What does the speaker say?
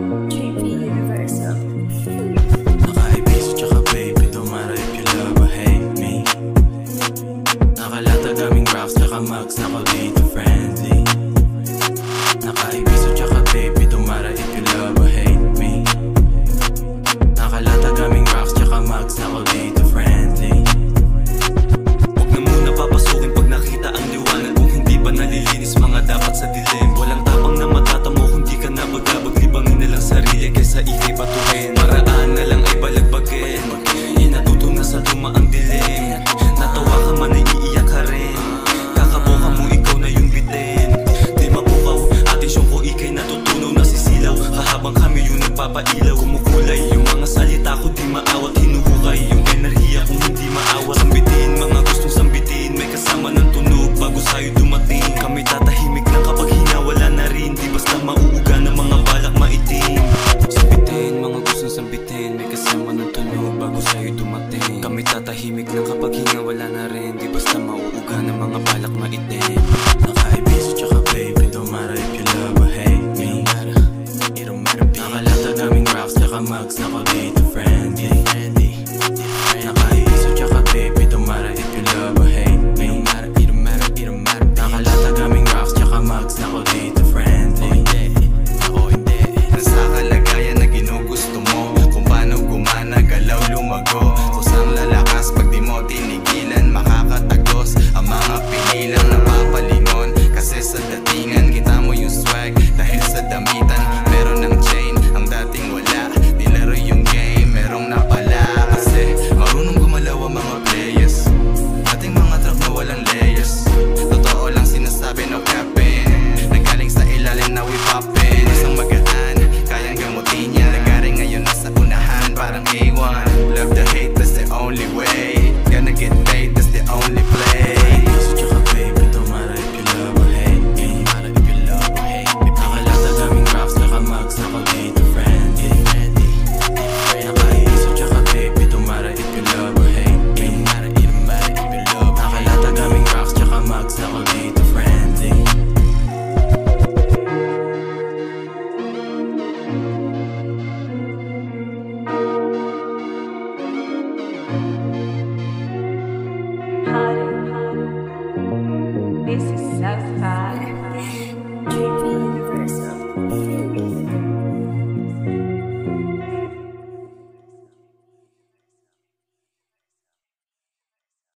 JP Universal. Nakaibiso tsaka baby, dumara if you love or hate me. Nakalatag aming rocks tsaka mugs, nako dito friendly. Nakaibiso tsaka baby, dumara if you love or hate me. Nakalatag aming rocks tsaka mugs, nako dito friendly. Huwag na muna papasukin pag nakita ang liwanag. Kung hindi pa nalilinis mga dapat sa dilim. Walang tapang na matatamo kung di ka na bagabag. Libangin na lang sarili kaysa ikay batuhin. Paraan na lang ay balagbagin. Inatuto na sa dumaang dilim. Natawa ka man ay iiyak ka rin. Kakabuka mo ikaw na yung bitin. Di mapukaw, atensyon ko ikay natutunaw na sisilaw. Kahabang kami yung nagpapailaw. Kumukulay yung mga salita ko di maawat hinuhukay.